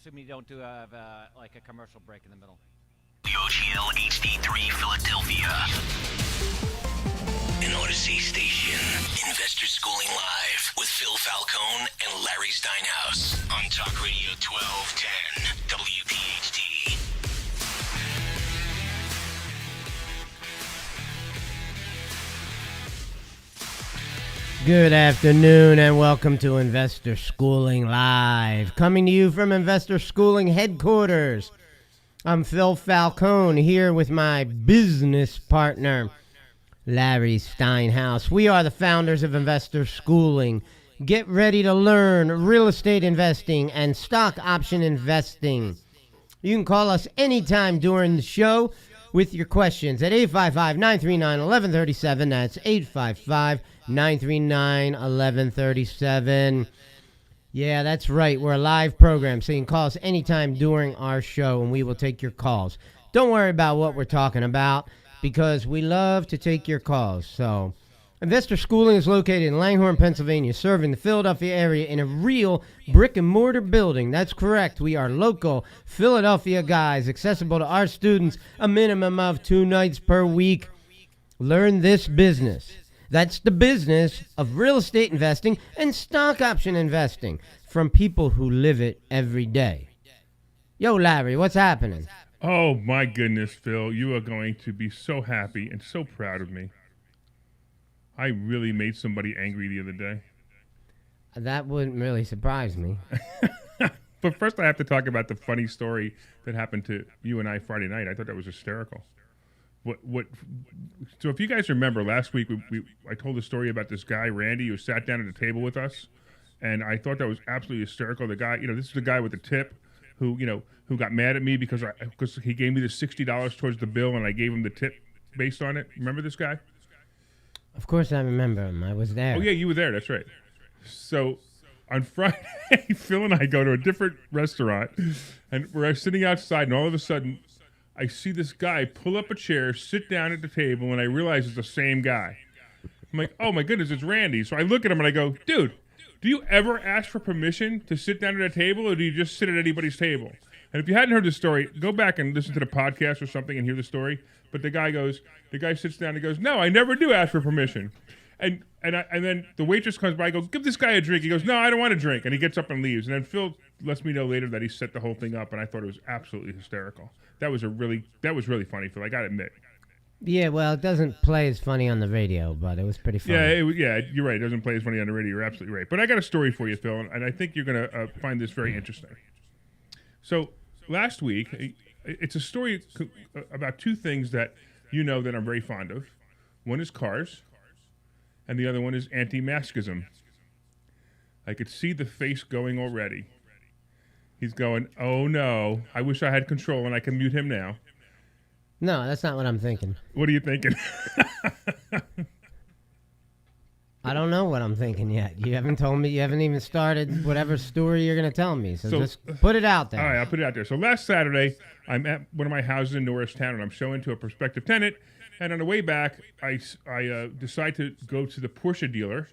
assuming you don't do like a commercial break in the middle. OGL HD3 Philadelphia. An Odyssey station. Investor Schooling Live with Phil Falcone and Larry Steinhaus on Talk Radio 1210 WPHT. Good afternoon and welcome to Investor Schooling Live. Coming to you from Investor Schooling headquarters. I'm Phil Falcone here with my business partner, Larry Steinhaus. We are the founders of Investor Schooling. Get ready to learn real estate investing and stock option investing. You can call us anytime during the show with your questions at 855-939-1137. That's 855-939-1137. Yeah, that's right. We're a live program, so you can call us anytime during our show, and we will take your calls. Don't worry about what we're talking about, because we love to take your calls. So, Investor Schooling is located in Langhorne, Pennsylvania, serving the Philadelphia area in a real brick-and-mortar building. That's correct. We are local Philadelphia guys, accessible to our students a minimum of 2 nights per week. Learn this business. That's the business of real estate investing and stock option investing from people who live it every day. Yo, Larry, what's happening? Oh, my goodness, Phil. You are going to be so happy and so proud of me. I really made somebody angry the other day. That wouldn't really surprise me. But first I have to talk about the funny story that happened to you and I Friday night. I thought that was hysterical. So if you guys remember, last week I told a story about this guy, Randy, who sat down at the table with us, and I thought that was absolutely hysterical. The guy, this is the guy with the tip who got mad at me because he gave me the $60 towards the bill, and I gave him the tip based on it. Remember this guy? Of course I remember him. I was there. Oh, yeah, you were there. That's right. So on Friday, Phil and I go to a different restaurant, and we're sitting outside, and all of a sudden, I see this guy pull up a chair, sit down at the table, and I realize it's the same guy. I'm like, oh, my goodness, it's Randy. So I look at him, and I go, dude, do you ever ask for permission to sit down at a table, or do you just sit at anybody's table? And if you hadn't heard the story, go back and listen to the podcast or something and hear the story. But the guy sits down and goes, no, I never do ask for permission. And then the waitress comes by, I go, give this guy a drink. He goes, no, I don't want a drink. And he gets up and leaves. And then Phil lets me know later that he set the whole thing up, and I thought it was absolutely hysterical. That was really funny, Phil. I got to admit. Yeah, well, it doesn't play as funny on the radio, but it was pretty funny. Yeah, you're right. It doesn't play as funny on the radio. You're absolutely right. But I got a story for you, Phil, and I think you're going to find this very interesting. So last week, it's a story about two things that that I'm very fond of. One is cars, and the other one is anti-maskism. I could see the face going already. He's going, oh no, I wish I had control and I can mute him now. No, that's not what I'm thinking. What are you thinking? I don't know what I'm thinking yet. You haven't told me. You haven't even started whatever story you're going to tell me. So just put it out there. All right, I'll put it out there. So last Saturday, I'm at one of my houses in Norristown, and I'm showing to a prospective tenant. And on the way back, I decide to go to the Porsche dealer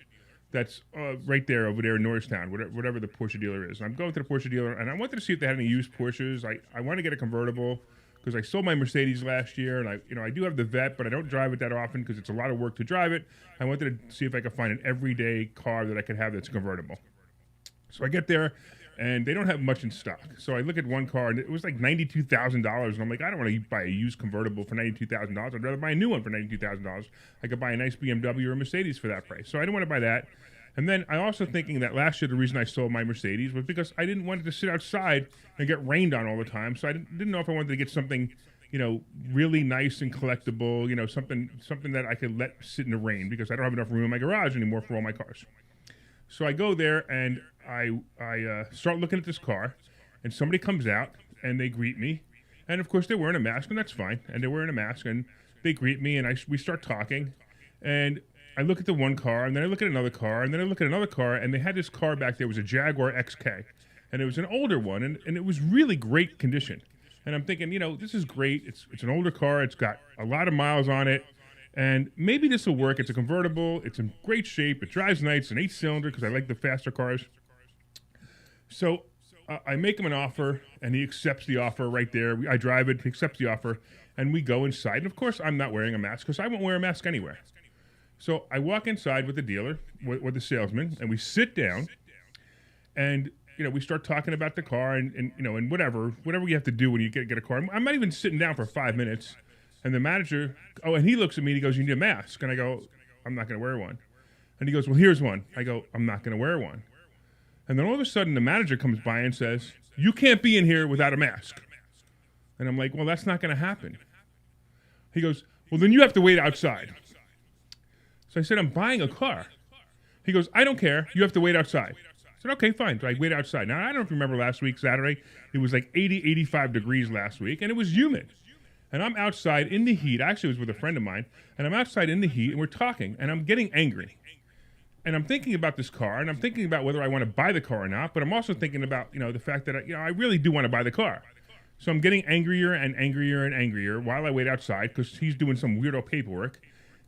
that's right there over there in Norristown, whatever the Porsche dealer is. And I'm going to the Porsche dealer, and I wanted to see if they had any used Porsches. I want to get a convertible because I sold my Mercedes last year, and I do have the Vet, but I don't drive it that often because it's a lot of work to drive it. I wanted to see if I could find an everyday car that I could have that's convertible. So I get there, and they don't have much in stock. So I look at one car, and it was like $92,000, and I'm like, I don't want to buy a used convertible for $92,000. I'd rather buy a new one for $92,000. I could buy a nice BMW or a Mercedes for that price. So I didn't want to buy that. And then I also thinking that last year the reason I sold my Mercedes was because I didn't want it to sit outside and get rained on all the time. So I didn't know if I wanted to get something, really nice and collectible, something that I could let sit in the rain because I don't have enough room in my garage anymore for all my cars. So I go there and I start looking at this car, and somebody comes out and they greet me, and of course they're wearing a mask, and that's fine. And they're wearing a mask, and they greet me, and we start talking, and I look at the one car, and then I look at another car, and then I look at another car, and they had this car back there. It was a Jaguar XK, and it was an older one, and it was really great condition. And I'm thinking, this is great. It's an older car. It's got a lot of miles on it, and maybe this will work. It's a convertible. It's in great shape. It drives nice. It's an 8-cylinder because I like the faster cars. So I make him an offer, and he accepts the offer right there. I drive it, he accepts the offer, and we go inside. And of course, I'm not wearing a mask because I won't wear a mask anywhere. So I walk inside with the dealer, with the salesman, and we sit down, and we start talking about the car and whatever we have to do when you get a car. I'm not even sitting down for 5 minutes, and the manager, and he looks at me and he goes, "You need a mask," and I go, "I'm not going to wear one," and he goes, "Well, here's one." I go, "I'm not going to wear one," and then all of a sudden the manager comes by and says, "You can't be in here without a mask," and I'm like, "Well, that's not going to happen." He goes, "Well, then you have to wait outside." So I said, "I'm buying a car." He goes, "I don't care. You have to wait outside." I said, "Okay, fine." So I wait outside. Now, I don't know if you remember last week, Saturday, it was like 80, 85 degrees last week, and it was humid. And I'm outside in the heat. Actually, it was with a friend of mine, and I'm outside in the heat, and we're talking, and I'm getting angry. And I'm thinking about this car, and I'm thinking about whether I want to buy the car or not, but I'm also thinking about, the fact that, I really do want to buy the car. So I'm getting angrier and angrier and angrier while I wait outside because he's doing some weirdo paperwork.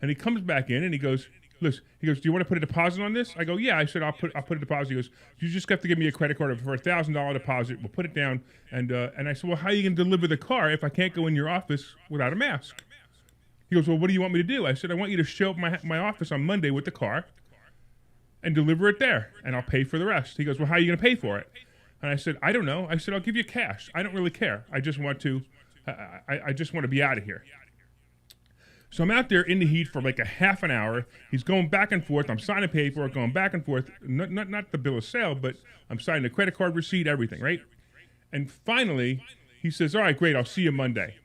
And he comes back in, and he goes, "Listen," he goes, "Do you want to put a deposit on this?" I go, "Yeah." I said, I'll put a deposit." He goes, "You just have to give me a credit card for $1,000 deposit. We'll put it down." And I said, "Well, how are you going to deliver the car if I can't go in your office without a mask?" He goes, "Well, what do you want me to do?" I said, "I want you to show up my office on Monday with the car and deliver it there, and I'll pay for the rest." He goes, "Well, how are you going to pay for it?" And I said, "I don't know." I said, "I'll give you cash. I don't really care. I just want to, I just want to be out of here." So I'm out there in the heat for like a half an hour. He's going back and forth. I'm signing paperwork, going back and forth. Not the bill of sale, but I'm signing the credit card receipt, everything, right? And finally, he says, "All right, great. I'll see you Monday."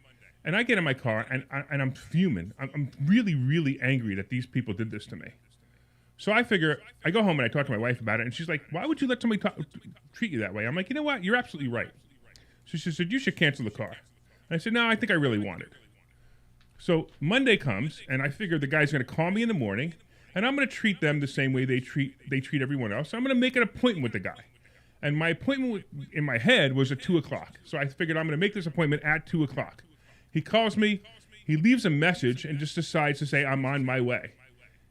And I get in my car, and I'm fuming. I'm really, really angry that these people did this to me. So I figure, I go home and I talk to my wife about it, and she's like, "Why would you let somebody treat you that way?" I'm like, "You know what? You're absolutely right." So she said, "You should cancel the car." And I said, "No, I think I really want it." So Monday comes, and I figure the guy's going to call me in the morning, and I'm going to treat them the same way they treat everyone else. I'm going to make an appointment with the guy. And my appointment in my head was at 2 o'clock. So I figured I'm going to make this appointment at 2 o'clock. He calls me, he leaves a message, and just decides to say, "I'm on my way."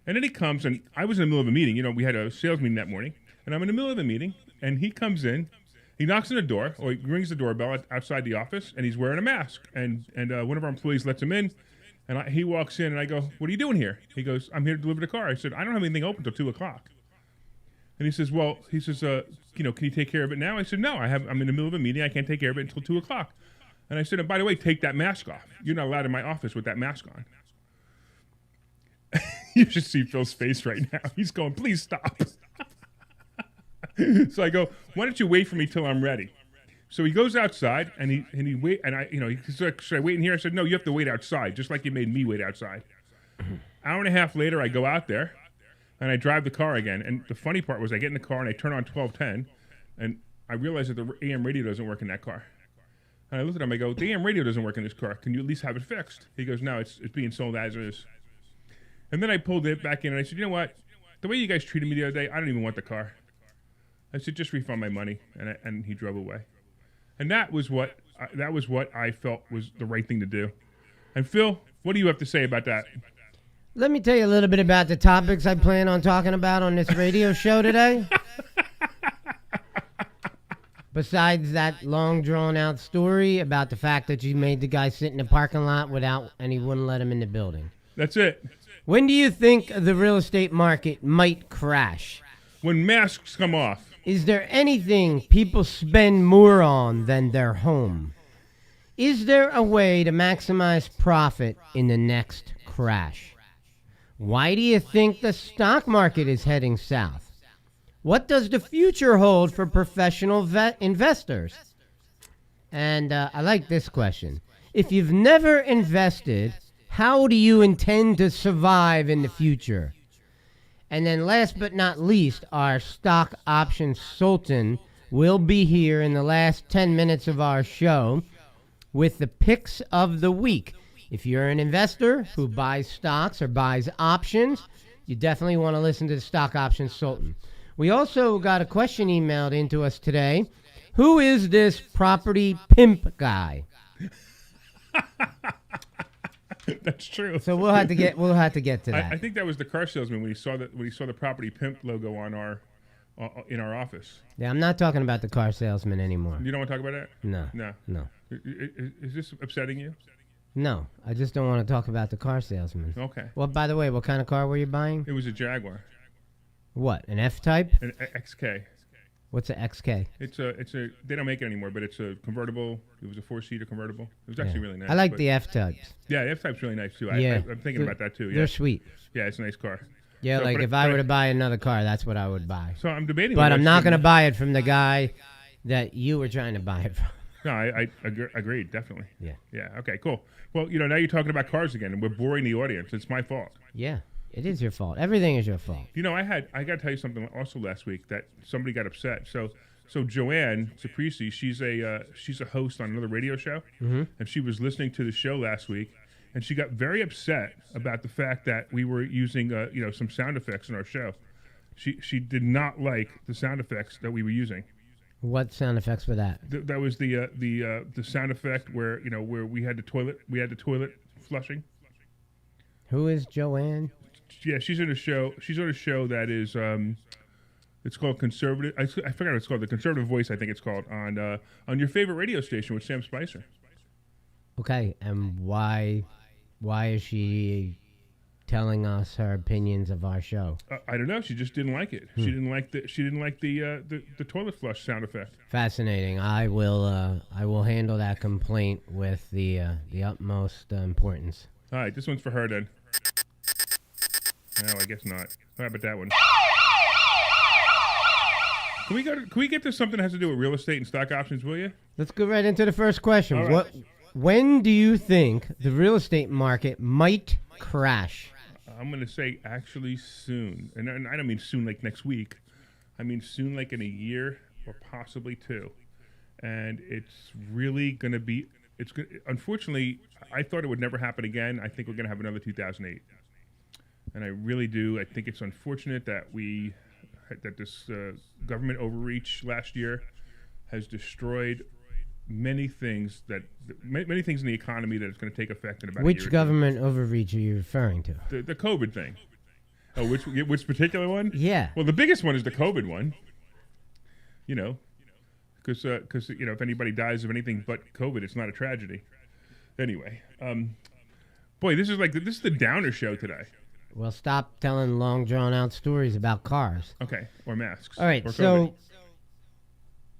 And then he comes, and I was in the middle of a meeting. We had a sales meeting that morning, and I'm in the middle of a meeting, and he comes in, he knocks on the door, or he rings the doorbell outside the office, and he's wearing a mask. And one of our employees lets him in. And he walks in, and I go, "What are you doing here?" He goes, "I'm here to deliver the car." I said, "I don't have anything open until 2 o'clock. And he says, "Well," he says, "can you take care of it now?" I said, "No, I'm in the middle of a meeting. I can't take care of it until 2 o'clock. And I said, "And by the way, take that mask off. You're not allowed in my office with that mask on." You should see Phil's face right now. He's going, "Please stop." So I go, "Why don't you wait for me till I'm ready?" So he goes outside, and he wait, and he said, "Should I wait in here?" I said, "No, you have to wait outside, just like you made me wait outside." Hour and a half later, I go out there, and I drive the car again. And the funny part was I get in the car, and I turn on 1210, and I realize that the AM radio doesn't work in that car. And I look at him, I go, "The AM radio doesn't work in this car. Can you at least have it fixed?" He goes, "No, it's being sold as is." And then I pulled it back in, and I said, "You know what? The way you guys treated me the other day, I don't even want the car." I said, "Just refund my money," and he drove away. And that was what I felt was the right thing to do. And Phil, what do you have to say about that? Let me tell you a little bit about the topics I plan on talking about on this radio show today. Besides that long drawn-out story about the fact that you made the guy sit in the parking lot and he wouldn't let him in the building. That's it. When do you think the real estate market might crash? When masks come off. Is there anything people spend more on than their home? Is there a way to maximize profit in the next crash? Why do you think the stock market is heading south? What does the future hold for professional investors? And I like this question. If you've never invested, how do you intend to survive in the future? And then last but not least, our stock option sultan will be here in the last 10 minutes of our show with the picks of the week. If you're an investor who buys stocks or buys options, you definitely want to listen to the stock option sultan. We also got a question emailed into us today. Who is this property pimp guy? That's true. So we'll have to get to that. I think that was the car salesman when he saw the property pimp logo on our in our office. Yeah, I'm not talking about the car salesman anymore. You don't want to talk about that? No. No. No. Is this upsetting you? No. I just don't want to talk about the car salesman. Okay. Well, by the way, what kind of car were you buying? It was a Jaguar, What? An F-Type? an XK. What's an XK? It's a. They don't make it anymore, but it's a convertible. It was a 4-seater convertible. It was actually really nice. I like but- the F-Types. Yeah, the F-Type's really nice too. Yeah. I'm thinking about that too. Yeah. They're sweet. Yeah, it's a nice car. Yeah, So, like but if I- I but were I- to buy another car, that's what I would buy. So I'm debating. But whether I'm I not should- going to buy it from the guy that you were trying to buy it from. No, I agreed, definitely. Yeah. Yeah. Okay. Cool. Well, now you're talking about cars again, and we're boring the audience. It's my fault. Yeah, it is your fault. Everything is your fault. I got to tell you something also last week that somebody got upset. So Joanne Caprisi, she's a host on another radio show, and she was listening to the show last week, and she got very upset about the fact that we were using some sound effects in our show. She did not like the sound effects that we were using. What sound effects were that? That was the sound effect where we had the toilet flushing. Who is Joanne? Yeah, she's in a show. She's on a show that is it's called Conservative. I forgot what it's called. The Conservative Voice, I think it's called, on your favorite radio station with Sam Spicer. Okay, and why is she telling us her opinions of our show? I don't know. She just didn't like it. She didn't like the toilet flush sound effect. Fascinating. I will handle that complaint with the utmost importance. All right, this one's for her then. No, I guess not. How about that one? Can we get to something that has to do with real estate and stock options, will you? Let's go right into the first question. All right. When do you think the real estate market might crash? I'm going to say actually soon. And I don't mean soon like next week. I mean soon like in a year or possibly two. And it's really going to be, unfortunately, I thought it would never happen again. I think we're going to have another 2008. And I really do. I think it's unfortunate that this government overreach last year has destroyed many things in the economy that is going to take effect in about a year or Which two. government overreach are you referring to? The COVID thing. Oh, which particular one? Yeah. Well, the biggest one is the COVID one. Because if anybody dies of anything but COVID, it's not a tragedy. Anyway, boy, this is the downer show today. Well, stop telling long, drawn-out stories about cars. Okay, or masks. All right, or so COVID.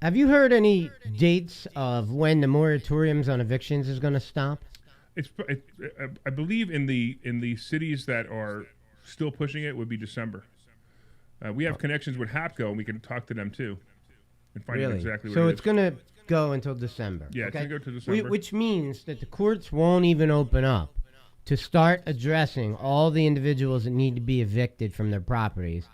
have you heard any dates of when the moratoriums on evictions is going to stop? I believe in the cities that are still pushing it would be December. We have connections with HAPCO, and we can talk to them too and find out exactly what So it it's is. going to go until December. Yeah, it's okay? gonna go to December. Which means that the courts won't even open up to start addressing all the individuals that need to be evicted from their properties.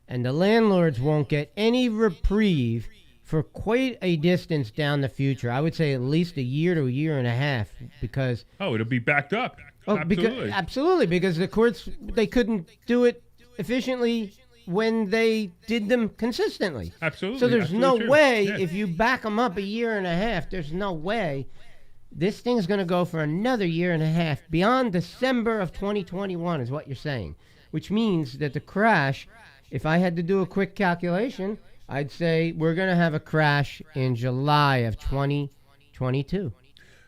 And the landlords won't get any reprieve for quite a distance down the future. I would say at least a year to a year and a half, because It'll be backed up. absolutely, because the courts, they couldn't do it efficiently when they did them consistently. Absolutely. So there's Absolutely no true. way, Yeah. if you back them up a year and a half, there's no way this thing's going to go for another year and a half. Beyond December of 2021 is what you're saying, which means that the crash, if I had to do a quick calculation, I'd say we're going to have a crash in July of 2022.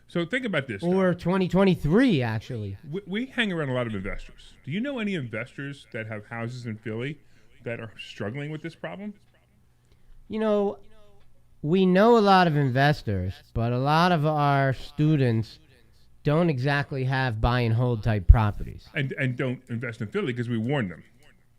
So think about this. Or 2023, actually. We hang around a lot of investors. Do you know any investors that have houses in Philly that are struggling with this problem? You know, we know a lot of investors, but a lot of our students don't exactly have buy and hold type properties. And don't invest in Philly because we warned them.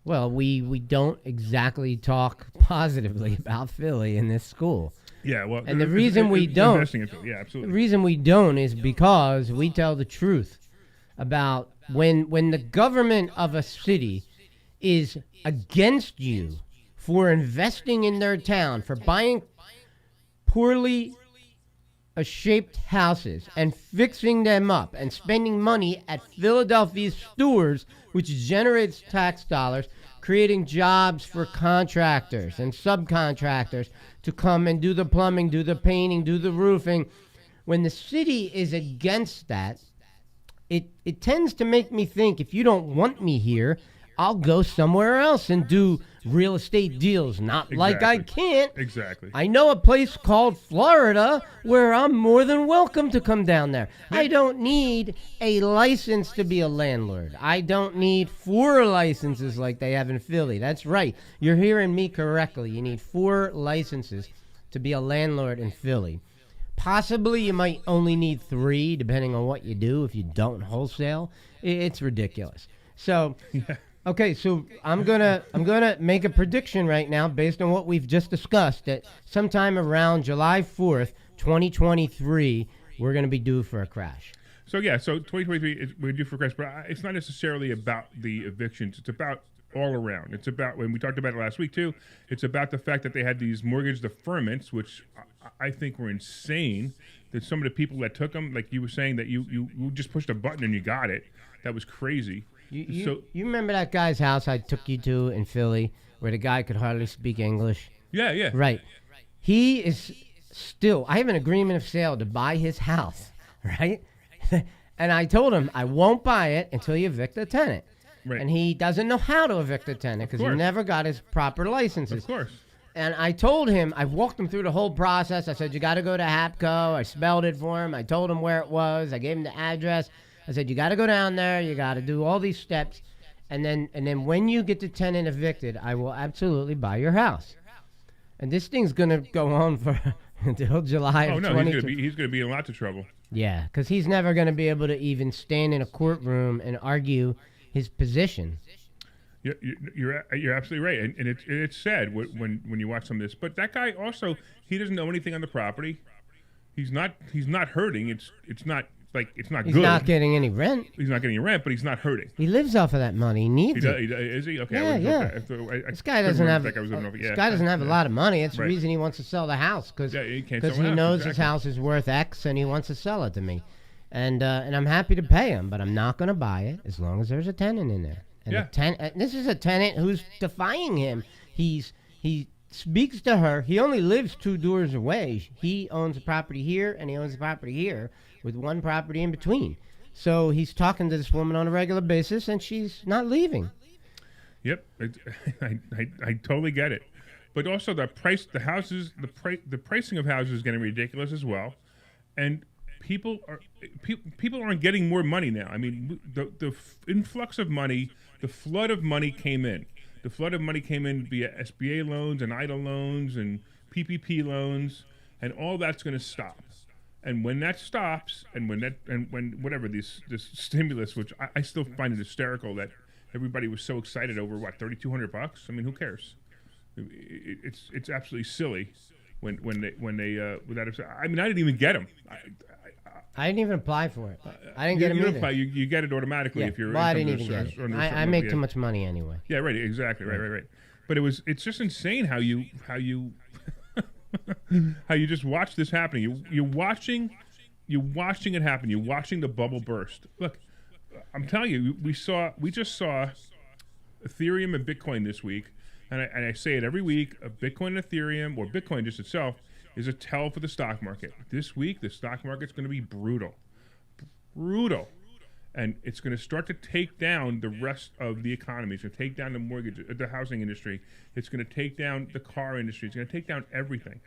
Well, we don't exactly talk positively about Philly in this school. Yeah, well, And the reason we don't- investing in Philly, yeah, The absolutely. reason we don't is because we tell the truth about when the government of a city is against you for investing in their town, for buying poorly shaped houses and fixing them up and spending money at Philadelphia stores, which generates tax dollars, creating jobs for contractors and subcontractors to come and do the plumbing, do the painting, do the roofing. When the city is against that, it tends to make me think, if you don't want me here, I'll go somewhere else and do real estate deals. Not like I Exactly. can't. Exactly. I know a place called Florida where I'm more than welcome to come down there. I don't need a license to be a landlord. I don't need 4 licenses like they have in Philly. That's right. You're hearing me correctly. You need 4 licenses to be a landlord in Philly. Possibly you might only need 3 depending on what you do if you don't wholesale. It's ridiculous. So okay, so I'm gonna make a prediction right now based on what we've just discussed that sometime around July 4th, 2023, we're gonna be due for a crash. So 2023 we're due for crash, but it's not necessarily about the evictions. It's about all around. It's about, when we talked about it last week too, it's about the fact that they had these mortgage deferments, which I think were insane. That some of the people that took them, like you were saying, that you just pushed a button and you got it. That was crazy. You remember that guy's house I took you to in Philly where the guy could hardly speak English? Yeah. Right. He is still, I have an agreement of sale to buy his house, right? And I told him I won't buy it until you evict the tenant. Right. And he doesn't know how to evict a tenant because he course. never got his proper licenses. Of course. And I told him, I walked him through the whole process. I said, you got to go to HAPCO. I spelled it for him. I told him where it was. I gave him the address. I said, you got to go down there. You got to do all these steps. And then when you get the tenant evicted, I will absolutely buy your house. And this thing's going to go on for until July Oh of no, 2020. he's gonna be in lots of trouble. Yeah, because he's never going to be able to even stand in a courtroom and argue his position. You're absolutely right, and it's sad when you watch some of this. But that guy also, he doesn't know anything on the property. He's not hurting. It's not He's good. not getting any rent. He's not getting rent, but he's not hurting. He lives off of that money. He needs it. Is he? Okay. Yeah. This guy doesn't have. This guy doesn't have a lot of money. That's the Right. reason he wants to sell the house because Yeah, he can't sell the he house, knows his exactly. house is worth X and he wants to sell it to me, and I'm happy to pay him, but I'm not going to buy it as long as there's a tenant in there. And Yeah. this is a tenant who's defying him. He speaks to her. He only lives 2 doors away. He owns a property here and he owns a property here with 1 property in between. So he's talking to this woman on a regular basis, and she's not leaving. Yep, I totally get it. But also the pricing of houses is getting ridiculous as well, and people aren't getting more money now. I mean, the influx of money, the flood of money came in. The flood of money came in via SBA loans and IDA loans and PPP loans, and all that's going to stop. And when that stops, and when whatever this stimulus, which I still find it hysterical that everybody was so excited over, what, $3,200? I mean, who cares? It's absolutely silly when they without. I mean, I didn't even get them. I didn't even apply for it. I didn't get him you don't either. apply. You get it automatically Yeah. if you're. Well, I didn't even get it. under I certain- make yeah. too much money anyway. Yeah, right. Exactly. Right. But it's just insane how you how you just watch this happening. You're watching it happen. You're watching the bubble burst. Look, I'm telling you, we just saw Ethereum and Bitcoin this week, and I say it every week. Bitcoin and Ethereum, or Bitcoin just itself, is a tell for the stock market. This week, the stock market's going to be brutal, and it's going to start to take down the rest of the economy. It's going to take down the housing industry. It's going to take down the car industry. It's going to take down everything.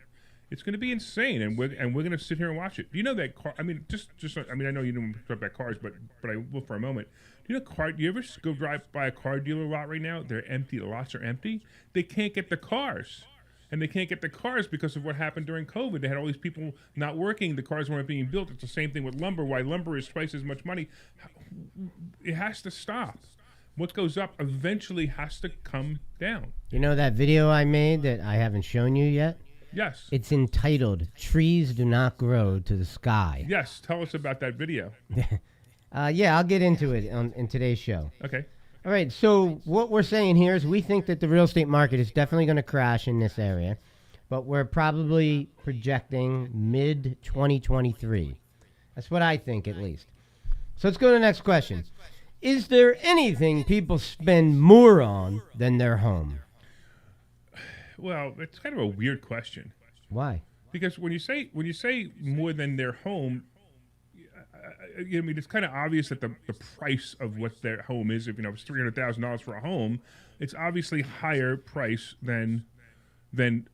It's going to be insane, and we're going to sit here and watch it. Do you know that car? I mean, I mean, I know you didn't talk about cars, but I will for a moment. Do you know do you ever go drive by a car dealer lot right now? They're empty. The lots are empty. They can't get the cars. And they can't get the cars because of what happened during COVID. They had all these people not working. The cars weren't being built. It's the same thing with lumber. Why lumber is twice as much money. It has to stop. What goes up eventually has to come down. You know that video I made that I haven't shown you yet? Yes. It's entitled "Trees Do Not Grow to the Sky." Yes. Tell us about that video. Yeah, I'll get into it in today's show. Okay. All right, so what we're saying here is we think that the real estate market is definitely going to crash in this area, but we're probably projecting mid-2023. That's what I think, at least. So let's go to the next question. Is there anything people spend more on than their home? Well, it's kind of a weird question Why? because when you say more than their home, I mean, it's kind of obvious that the price of what their home is. If it's $300,000 for a home, it's obviously higher price than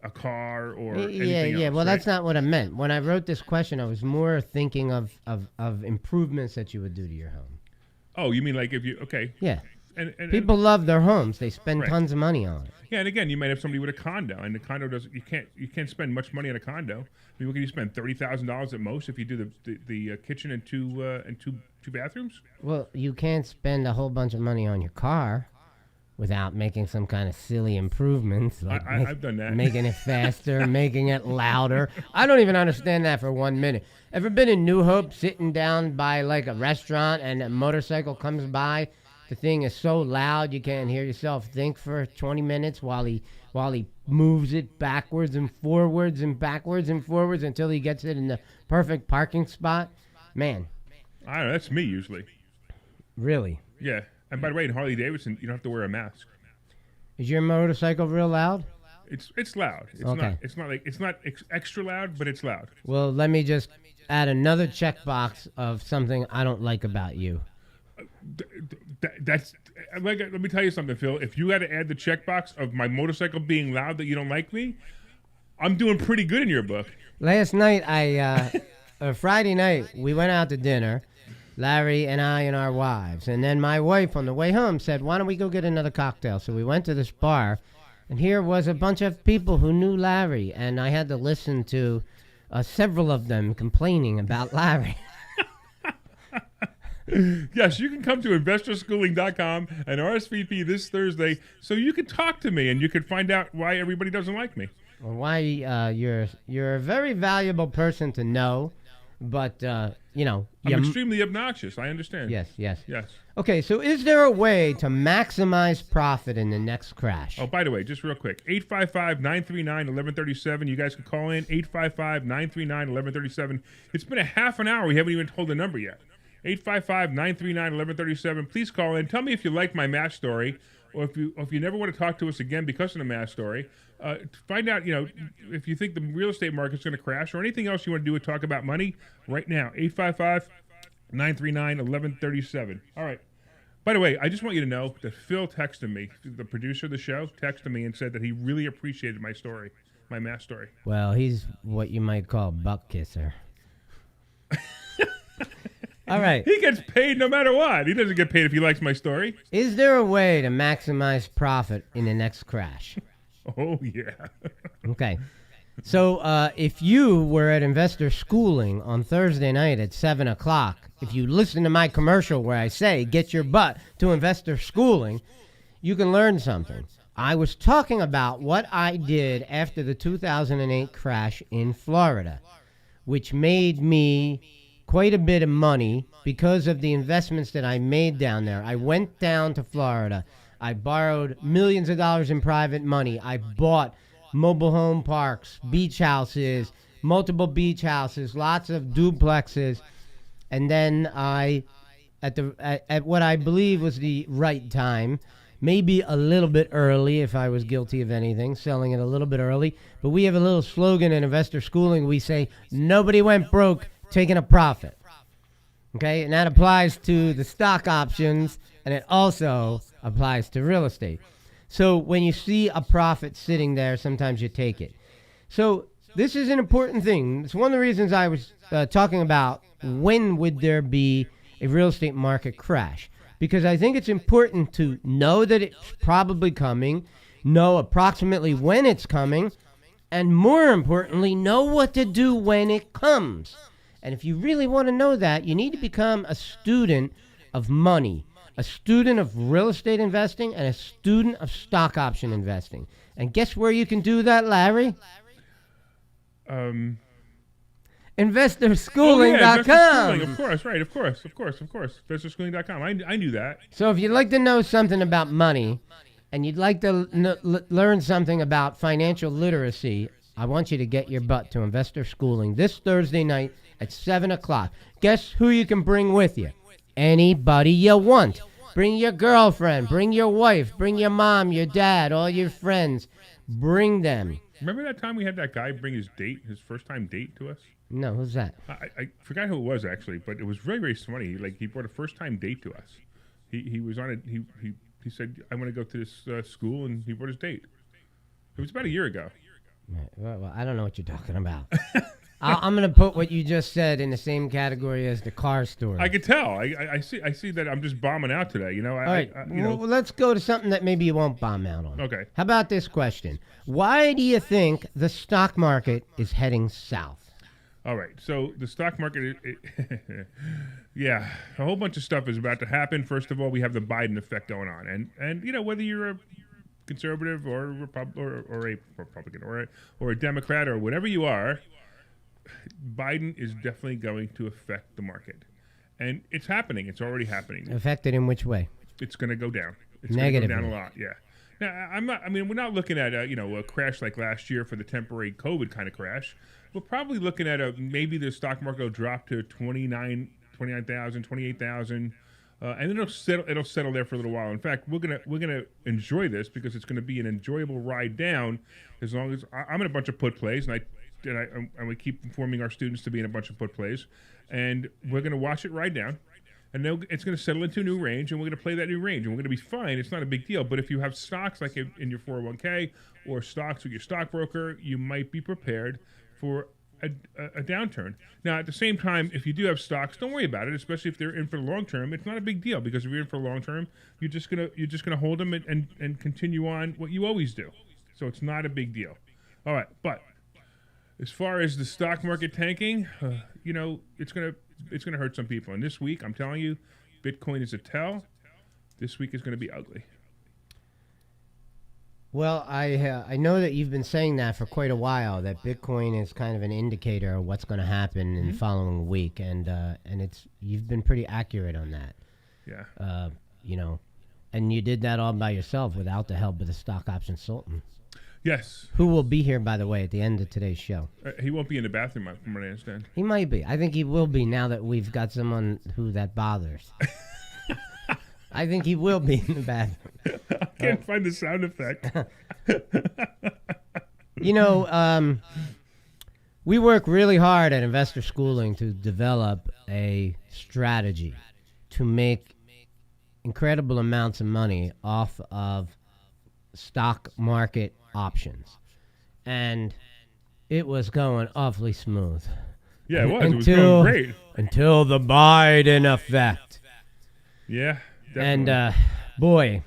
a car or anything else, Well, right? that's not what I meant. When I wrote this question, I was more thinking of improvements that you would do to your home. Oh, you mean like if you Yeah. and People love their homes. They spend Right. tons of money on it. yeah, and again, you might have somebody with a condo, and the condo doesn't. You can't spend much money on a condo. I mean, what can you spend? $30,000 at most if you do the kitchen and two bathrooms. Well, you can't spend a whole bunch of money on your car without making some kind of silly improvements. Like I've done that. Making it faster, making it louder. I don't even understand that for 1 minute. Ever been in New Hope sitting down by like a restaurant and a motorcycle comes by? The thing is so loud you can't hear yourself think for 20 minutes while he moves it backwards and forwards and backwards and forwards until he gets it in the perfect parking spot. Man, I don't know. That's me usually. really. Yeah. And by the way, in Harley Davidson, you don't have to wear a mask. Is your motorcycle real loud? It's loud. It's Okay. not extra loud, but it's loud. Well, let me just add another checkbox of something I don't like about you. That's like, let me tell you something, Phil. If you had to add the checkbox of my motorcycle being loud that you don't like me, I'm doing pretty good in your book. Last night, Friday night, we went out to dinner, Larry and I and our wives. And then my wife on the way home said, why don't we go get another cocktail? So we went to this bar, and here was a bunch of people who knew Larry. And I had to listen to several of them complaining about Larry. Yes, you can come to investorschooling.com and RSVP this Thursday so you can talk to me and you can find out why everybody doesn't like me. Well, why you're a very valuable person to know, but I'm extremely obnoxious. I understand. Yes. Yes. Okay, so is there a way to maximize profit in the next crash? Oh, by the way, just real quick, 855-939-1137. You guys can call in, 855-939-1137. It's been a half an hour. We haven't even told the number yet. 855-939-1137. Please call in. Tell me if you like my math story, or if you never want to talk to us again because of the math story. Find out, if you think the real estate market's going to crash or anything else you want to do to talk about money right now. 855-939-1137. All right. By the way, I just want you to know that Phil texted me, the producer of the show, texted me and said that he really appreciated my story, my math story. Well, he's what you might call a buck kisser. All right. He gets paid no matter what. He doesn't get paid if he likes my story. Is there a way to maximize profit in the next crash? Oh, yeah. Okay. So if you were at Investor Schooling on Thursday night at 7 o'clock, if you listen to my commercial where I say, get your butt to Investor Schooling, you can learn something. I was talking about what I did after the 2008 crash in Florida, which made me quite a bit of money because of the investments that I made down there. I went down to Florida. I borrowed millions of dollars in private money. I bought mobile home parks, beach houses, multiple beach houses, lots of duplexes. And then I, at what I believe was the right time, maybe a little bit early if I was guilty of anything, selling it a little bit early. But we have a little slogan in Investor Schooling. We say, nobody went broke taking a profit. Okay, and that applies to the stock options, and it also applies to real estate. So when you see a profit sitting there, sometimes you take it. So this is an important thing. It's one of the reasons I was talking about when would there be a real estate market crash. Because I think it's important to know that it's probably coming, know approximately when it's coming, and more importantly, know what to do when it comes. And if you really want to know that, you need to become a student of money, a student of real estate investing, and a student of stock option investing. And guess where you can do that, Larry? InvestorSchooling.com. InvestorSchooling, of course, right, of course. InvestorSchooling.com. I knew that. So if you'd like to know something about money and you'd like to learn something about financial literacy, I want you to get your butt to Investor Schooling this Thursday night at 7 o'clock. Guess who you can bring with you? Anybody you want. Bring your girlfriend, bring your wife, bring your mom, your dad, all your friends. Bring them. Remember that time we had that guy bring his first time date to us? No, who's that? I forgot who it was actually, but it was very, very funny. Like he brought a first-time date to us. He was on it. He said, "I want to go to this school," and he brought his date. It was about a year ago. Well, I don't know what you're talking about. I'm going to put what you just said in the same category as the car story. I could tell. I see that I'm just bombing out today. You know. All right. Well, let's go to something that maybe you won't bomb out on. Okay. How about this question? Why do you think the stock market is heading south? All right. So the stock market, yeah, a whole bunch of stuff is about to happen. First of all, we have the Biden effect going on, and you know whether you're a conservative or a Republican or a Democrat or whatever you are, Biden is definitely going to affect the market, and it's happening. It's already happening. Affected in which way? It's going to go down. It's Negatively. going to go down a lot. Yeah. Now, I'm not. I mean, we're not looking at a crash like last year for the temporary COVID kind of crash. We're probably looking at maybe the stock market will drop to 29,000, 28,000, and then it'll settle there for a little while. In fact, we're gonna enjoy this because it's gonna be an enjoyable ride down. As long as I'm in a bunch of put plays, and we keep informing our students to be in a bunch of put plays, and we're gonna watch it ride down. And then it's going to settle into a new range, and we're going to play that new range, and we're going to be fine. It's not a big deal. But if you have stocks like in your 401k or stocks with your stockbroker, you might be prepared for a downturn. Now, at the same time, if you do have stocks, don't worry about it, especially if they're in for the long term. It's not a big deal because if you're in for the long term, you're just gonna hold them and continue on what you always do. So it's not a big deal. All right, but as far as the stock market tanking, it's gonna hurt some people. And this week, I'm telling you, Bitcoin is a tell. This week is going to be ugly. Well, I know that you've been saying that for quite a while, that Bitcoin is kind of an indicator of what's going to happen in the following week, and you've been pretty accurate on that. Yeah. And you did that all by yourself without the help of the stock option sultan. Yes. Who will be here, by the way, at the end of today's show. He won't be in the bathroom, from what I understand. He might be. I think he will be now that we've got someone who that bothers. I think he will be in the bathroom. I can't find the sound effect. We work really hard at Investor Schooling to develop a strategy to make incredible amounts of money off of stock market options. And it was going awfully smooth. Yeah, it was. It was going great. Until the Biden effect. Yeah, definitely. And, boy,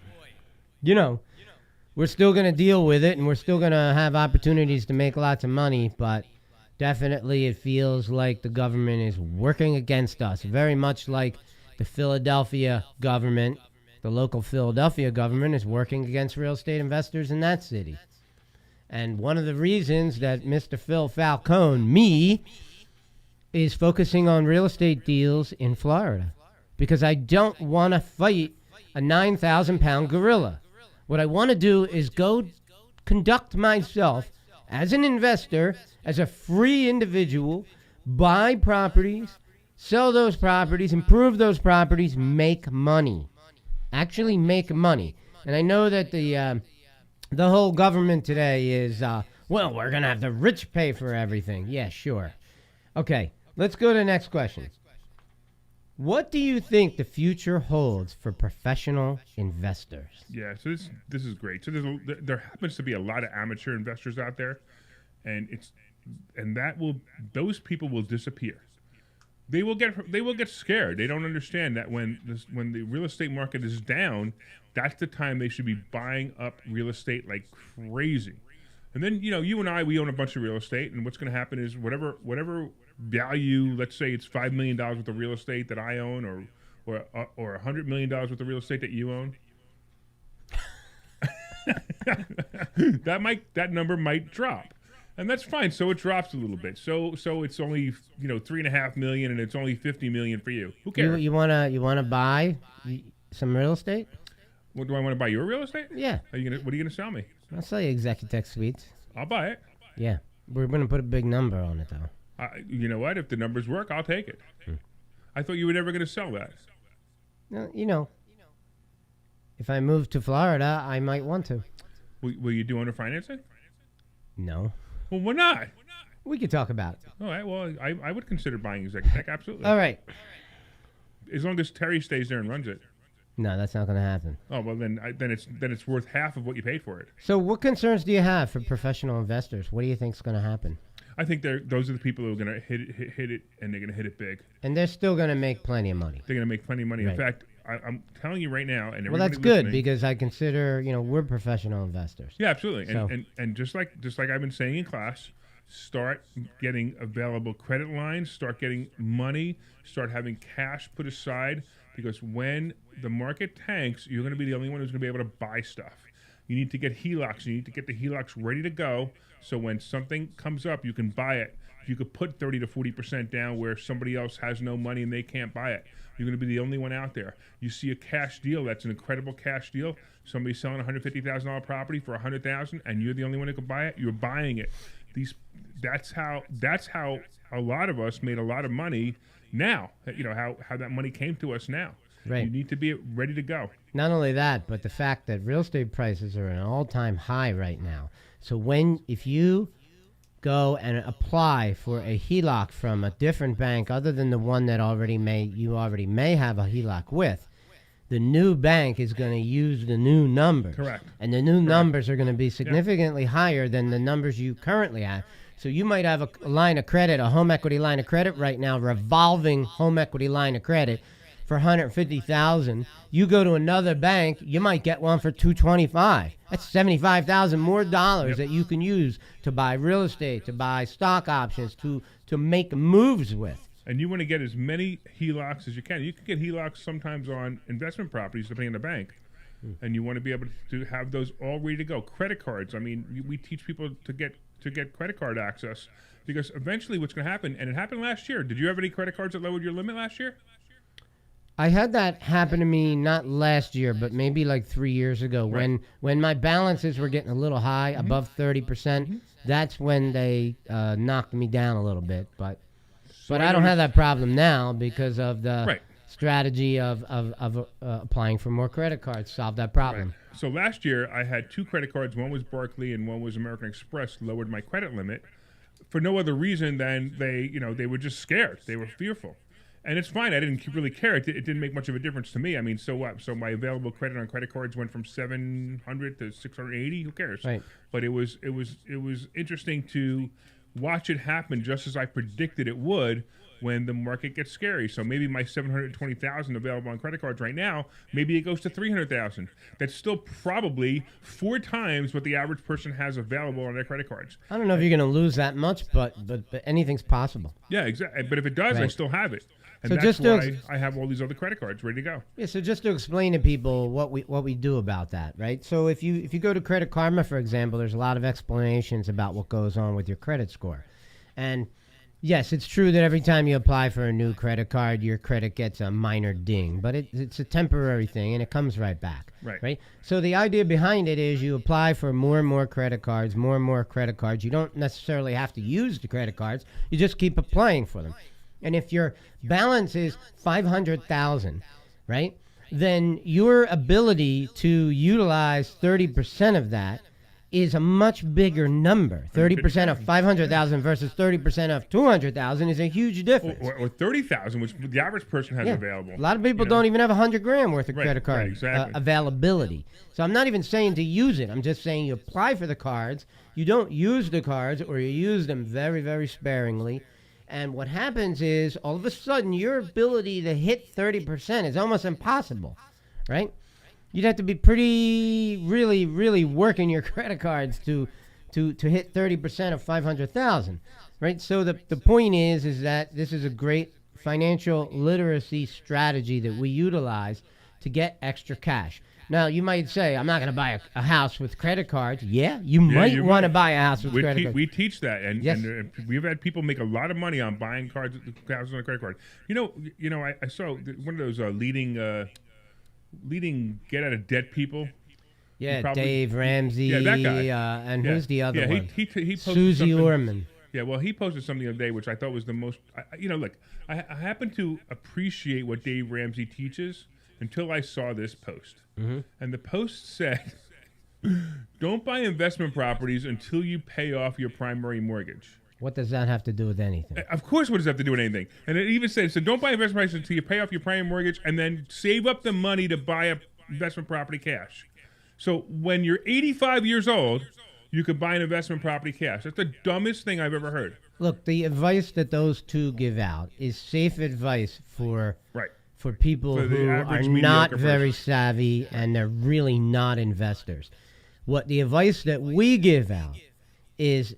we're still going to deal with it, and we're still going to have opportunities to make lots of money, but definitely it feels like the government is working against us, very much like the Philadelphia government. The local Philadelphia government is working against real estate investors in that city. And one of the reasons that Mr. Phil Falcone, is focusing on real estate deals in Florida, because I don't want to fight a 9,000-pound gorilla. What I want to do is go conduct myself as an investor, as a free individual, buy properties, sell those properties, improve those properties, make money. Actually make money. And I know that the whole government today is, we're going to have the rich pay for everything. Yeah, sure. Okay, let's go to the next question. What do you think the future holds for professional investors? Yeah, so this is great. So there happens to be a lot of amateur investors out there, and those people will disappear. They will get scared. They don't understand that when the real estate market is down, that's the time they should be buying up real estate like crazy. And then you and I, we own a bunch of real estate, and what's going to happen is whatever value, let's say it's $5 million worth of real estate that I own, or $100 million worth of real estate that you own, that number might drop. And that's fine. So it drops a little bit. So it's only $3.5 million, and it's only $50 million for you. Who cares? You wanna buy some real estate? What do I want to buy? Your real estate? Yeah. What are you gonna sell me? I'll sell you Executech Suites. I'll buy it. Yeah, we're gonna put a big number on it though. You know what? If the numbers work, I'll take it. I thought you were never gonna sell that. No, if I move to Florida, I might want to. Will you do owner financing? No. Well, why not? We could talk about it. All right. Well, I would consider buying Exec absolutely. All right. As long as Terry stays there and runs it. No, that's not going to happen. Oh well, then it's worth half of what you paid for it. So what concerns do you have for professional investors? What do you think is going to happen? I think those are the people who are going to hit it, and they're going to hit it big. And they're still going to make plenty of money. They're going to make plenty of money. Right. In fact, I'm telling you right now, and Well, that's everybody good listening- because I consider, we're professional investors. Yeah, absolutely. So- And just like I've been saying in class, start getting available credit lines, start getting money, start having cash put aside, because when the market tanks, you're going to be the only one who's going to be able to buy stuff. You need to get HELOCs. You need to get the HELOCs ready to go, so when something comes up, you can buy it. You could put 30 to 40% down where somebody else has no money and they can't buy it. You're going to be the only one out there. You see a cash deal, that's an incredible cash deal. Somebody's selling a $150,000 property for $100,000, and you're the only one who can buy it. You're buying it. That's how a lot of us made a lot of money. Now, how that money came to us now. Right. You need to be ready to go. Not only that, but the fact that real estate prices are at an all-time high right now. So if you go and apply for a HELOC from a different bank other than the one that you already may have a HELOC with, the new bank is going to use the new numbers. Correct. And the new numbers are going to be significantly higher than the numbers you currently have. So you might have a line of credit, a home equity line of credit right now, revolving home equity line of credit for $150,000. You go to another bank, you might get one for $225,000. That's $75,000 more dollars that you can use to buy real estate, to buy stock options, to make moves with. And you want to get as many HELOCs as you can. You can get HELOCs sometimes on investment properties, depending on the bank. And you want to be able to have those all ready to go. Credit cards. I mean, we teach people to get credit card access, because eventually what's going to happen, and it happened last year. Did you have any credit cards that lowered your limit last year? I had that happen to me not last year, but maybe like 3 years ago when my balances were getting a little high, above 30%. That's when they knocked me down a little bit. But I don't have that problem now because of the strategy of applying for more credit cards. Solve that problem. Right. So last year I had two credit cards. One was Barclay and one was American Express. Lowered my credit limit for no other reason than they were just scared. They were fearful. And it's fine. I didn't really care. It didn't make much of a difference to me. I mean, so what? So my available credit on credit cards went from 700 to 680. Who cares? Right. But it was interesting to watch it happen just as I predicted it would when the market gets scary. So maybe my 720,000 available on credit cards right now, maybe it goes to 300,000. That's still probably 4 times what the average person has available on their credit cards. I don't know if you're going to lose that much, but anything's possible. Yeah, exactly. But if it does, I Right. still have it. And So that's just to why I have all these other credit cards ready to go. Yeah, so just to explain to people what we do about that, right? So if you go to Credit Karma, for example, there's a lot of explanations about what goes on with your credit score. And yes, it's true that every time you apply for a new credit card, your credit gets a minor ding, but it's a temporary thing and it comes right back. Right? So the idea behind it is you apply for more and more credit cards, more and more credit cards. You don't necessarily have to use the credit cards. You just keep applying for them. And if your balance is $500,000, right, then your ability to utilize 30% of that is a much bigger number. 30% of 500,000 versus 30% of 200,000 is a huge difference. Or 30,000, which the average person has available. A lot of people don't even have $100,000 worth of credit card exactly. availability. So I'm not even saying to use it. I'm just saying you apply for the cards. You don't use the cards, or you use them very, very sparingly. And what happens is, all of a sudden, your ability to hit 30% is almost impossible, right? You'd have to be really, really working your credit cards to hit 30% of 500,000, right? So the point is that this is a great financial literacy strategy that we utilize to get extra cash. Now, you might say, I'm not going to buy a house with credit cards. Yeah, you might want to buy a house with credit cards. We teach that, and, Yes. and we've had people make a lot of money on buying houses on a credit card. I saw one of those leading get out of debt people. Yeah, Dave Ramsey. Yeah, that guy. And who's the other one? He posted Susie something- Orman. Yeah, well, he posted something the other day, which I thought was the most. Look, I happen to appreciate what Dave Ramsey teaches until I saw this post. Mm-hmm. And the post said, "Don't buy investment properties until you pay off your primary mortgage." What does that have to do with anything? Of course, what does that have to do with anything? And it even says, so don't buy investment property until you pay off your prime mortgage and then save up the money to buy a investment property cash. So when you're 85 years old, you could buy an investment property cash. That's the dumbest thing I've ever heard. Look, the advice that those two give out is safe advice for Right. for people For the who average are not mediocre very person. savvy and they're really not investors. What the advice that we give out is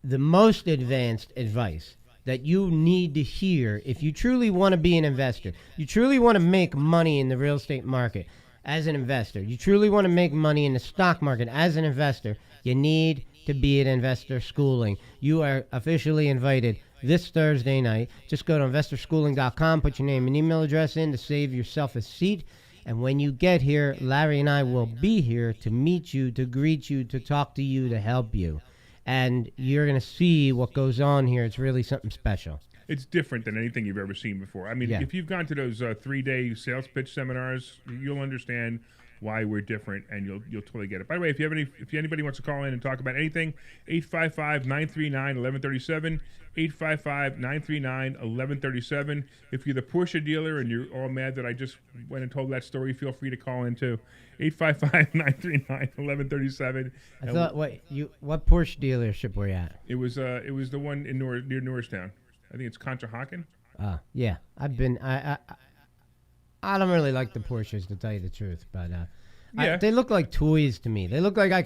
the most advanced advice that you need to hear if you truly want to be an investor. You truly want to make money in the real estate market as an investor. You truly want to make money in the stock market as an investor. You need to be at Investor Schooling. You are officially invited this Thursday night. Just go to investorschooling.com, put your name and email address in to save yourself a seat. And when you get here, Larry and I will be here to meet you, to greet you, to talk to you, to help you. And you're going to see what goes on here. It's really something special. It's different than anything you've ever seen before. I mean, Yeah. if you've gone to those 3-day sales pitch seminars, you'll understand why we're different, and you'll totally get it. By the way, if anybody wants to call in and talk about anything, 855-939-1137, 855-939-1137. If you're the Porsche dealer and you're all mad that I just went and told that story, feel free to call in too. 855-939-1137. I thought, what Porsche dealership were you at? It was the one in near Norristown. I think it's Conshohocken. Yeah, I've been. I don't really like the Porsches, to tell you the truth, but Yeah. they look like toys to me. They look like I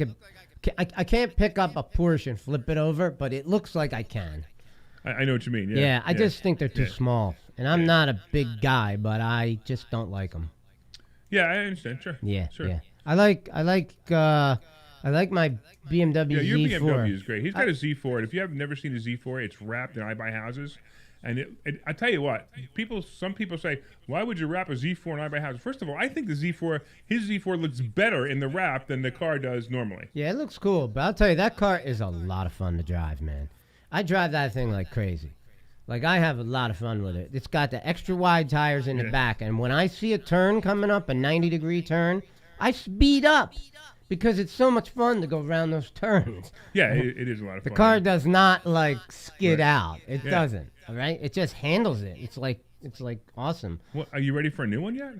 can't pick up a Porsche and flip it over, but it looks like I can. I know what you mean. Yeah, I just think they're too Yeah. small, and I'm not a big guy, but I just don't like them. Yeah, I understand. Sure. Yeah, Sure. yeah. I like my BMW Yeah, your Z4. BMW is great. He's got a Z4, and if you have never seen a Z4, it's wrapped in I Buy Houses. And I tell you what, some people say, why would you wrap a Z4 in I Buy Houses? First of all, I think his Z4 looks better in the wrap than the car does normally. Yeah, it looks cool, but I'll tell you, that car is a lot of fun to drive, man. I drive that thing like crazy. Like, I have a lot of fun with it. It's got the extra wide tires in the back, and when I see a turn coming up, a 90-degree turn, I speed up because it's so much fun to go around those turns. Yeah, it is a lot of fun. The car does not, like, skid Right. out. It Yeah. doesn't, all right? It just handles it. It's like awesome. Well, are you ready for a new one yet?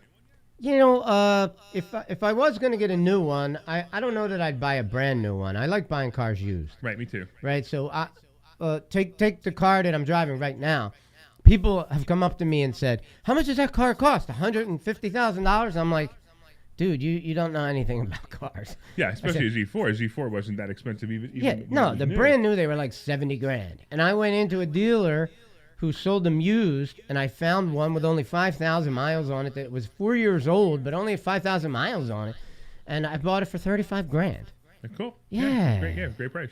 You know, if I was going to get a new one, I don't know that I'd buy a brand new one. I like buying cars used. Right, me too. Right, so take the car that I'm driving right now. People have come up to me and said, "How much does that car cost? $150,000?" I'm like, "Dude, you don't know anything about cars." Yeah, especially a Z4. A Z4 wasn't that expensive even. Yeah, when it no, was the new. brand new they were like $70,000, and I went into a dealer who sold them used, and I found one with only 5,000 miles on it that was 4 years old, but only 5,000 miles on it, and I bought it for $35,000. Cool. Yeah. Great price.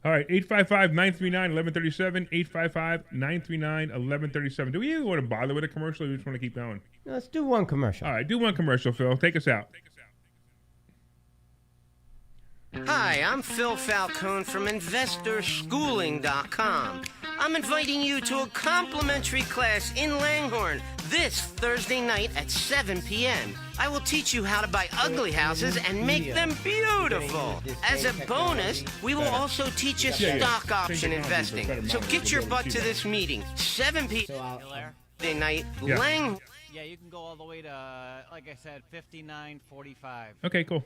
All right, 855-939-1137, 855-939-1137. Do we even want to bother with a commercial, or do we just want to keep going? Let's do one commercial. All right, do one commercial, Phil. Take us out. Hi, I'm Phil Falcone from InvestorSchooling.com. I'm inviting you to a complimentary class in Langhorne this Thursday night at 7 p.m. I will teach you how to buy ugly houses and make them beautiful. As a bonus, we will also teach you stock option investing. So get your butt to this meeting, 7 p.m. Thursday night, Yeah. Langhorne. Yeah, you can go all the way to, like I said, 59.45. Okay, cool.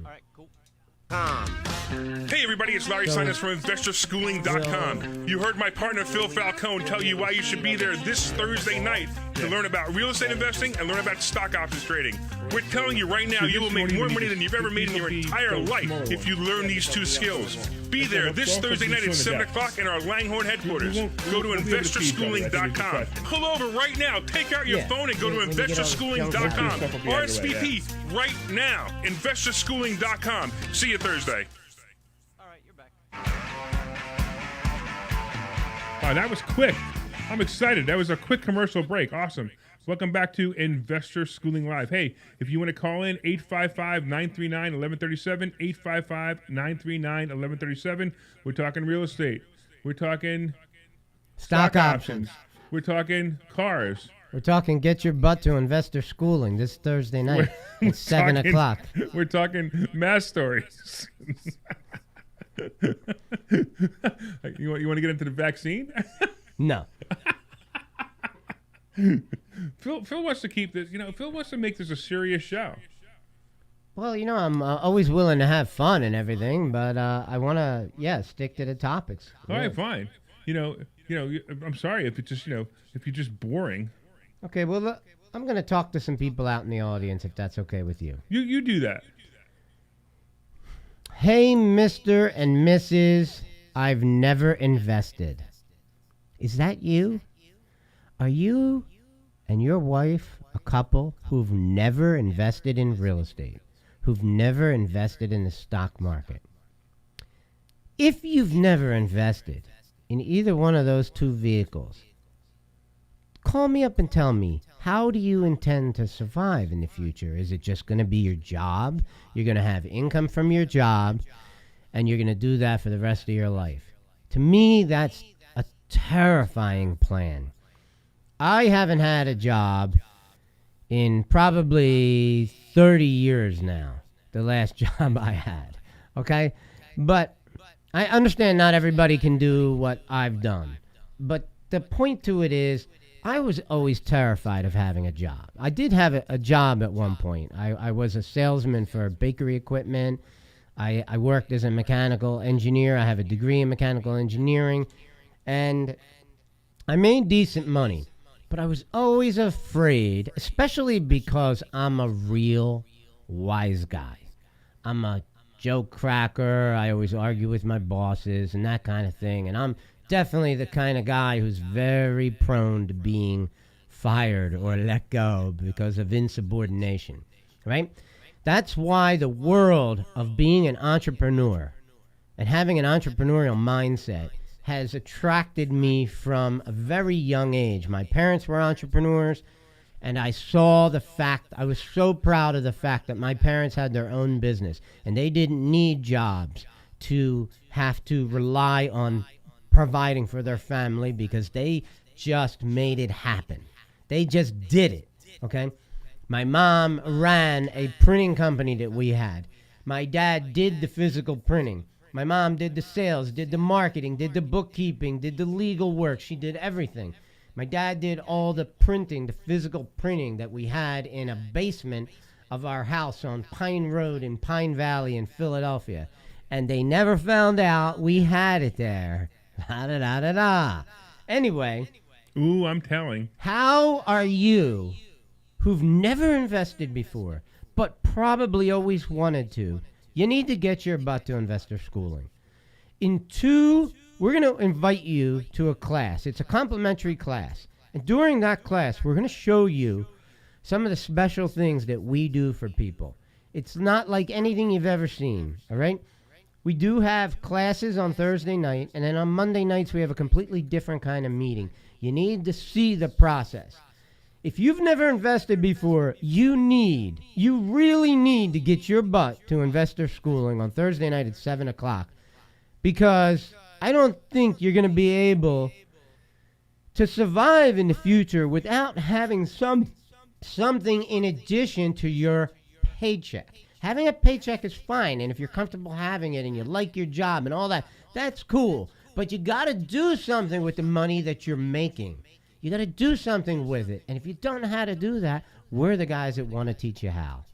All right, cool. Hey everybody, it's Larry Sinus from InvestorSchooling.com. You heard my partner Phil Falcone tell you why you should be there this Thursday night to learn about real estate investing and learn about stock options trading. We're telling you right now, you will make more money than you've ever made in your entire life if you learn these two skills. Be there this Thursday night at 7 o'clock in our Langhorne headquarters. Go to InvestorSchooling.com. Pull over right now. Take out your phone and go to InvestorSchooling.com. RSVP right now. InvestorSchooling.com. See you Thursday. All right, you're back. Wow, that was quick. I'm excited. That was a quick commercial break. Awesome. Welcome back to Investor Schooling Live. Hey, if you want to call in, 855-939-1137, 855-939-1137. We're talking real estate. We're talking Stock options. We're talking cars. We're talking get your butt to Investor Schooling this Thursday night at 7 talking- o'clock. We're talking math stories. You want to get into the vaccine? No. Phil wants to keep this. Phil wants to make this a serious show. Well, I'm always willing to have fun and everything, but I want to, stick to the topics. All right, fine. I'm sorry if it's just, if you're just boring. Okay, well, look, I'm going to talk to some people out in the audience if that's okay with you. You do that. Hey, Mr. and Mrs. I've never invested. Is that you? Are you and your wife a couple who've never invested in real estate, who've never invested in the stock market? If you've never invested in either one of those two vehicles, call me up and tell me, how do you intend to survive in the future? Is it just going to be your job? You're going to have income from your job, and you're going to do that for the rest of your life. To me, that's a terrifying plan. I haven't had a job in probably 30 years now, the last job I had, okay? But I understand not everybody can do what I've done. But the point to it is, I was always terrified of having a job. I did have a job at one point. I was a salesman for bakery equipment. I worked as a mechanical engineer. I have a degree in mechanical engineering. And I made decent money. But I was always afraid, especially because I'm a real wise guy. I'm a joke cracker. I always argue with my bosses and that kind of thing. And I'm definitely the kind of guy who's very prone to being fired or let go because of insubordination, right? That's why the world of being an entrepreneur and having an entrepreneurial mindset has attracted me from a very young age. My parents were entrepreneurs, and I saw the fact, I was so proud of the fact that my parents had their own business, and they didn't need jobs to have to rely on providing for their family because they just made it happen. They just did it, okay? My mom ran a printing company that we had. My dad did the physical printing. My mom did the sales, did the marketing, did the bookkeeping, did the legal work. She did everything. My dad did all the printing, the physical printing that we had in a basement of our house on Pine Road in Pine Valley in Philadelphia. And they never found out we had it there. Da-da-da-da-da. Anyway. Ooh, I'm telling. How are you, who've never invested before, but probably always wanted to, you need to get your butt to investor schooling. We're going to invite you to a class. It's a complimentary class. And during that class, we're going to show you some of the special things that we do for people. It's not like anything you've ever seen, all right? We do have classes on Thursday night, and then on Monday nights, we have a completely different kind of meeting. You need to see the process. If you've never invested before, you really need to get your butt to investor schooling on Thursday night at 7 o'clock, because I don't think you're going to be able to survive in the future without having something in addition to your paycheck. Having a paycheck is fine, and if you're comfortable having it and you like your job and all that, that's cool. But you got to do something with the money that you're making. You got to do something with it. And if you don't know how to do that, we're the guys that want to teach you how.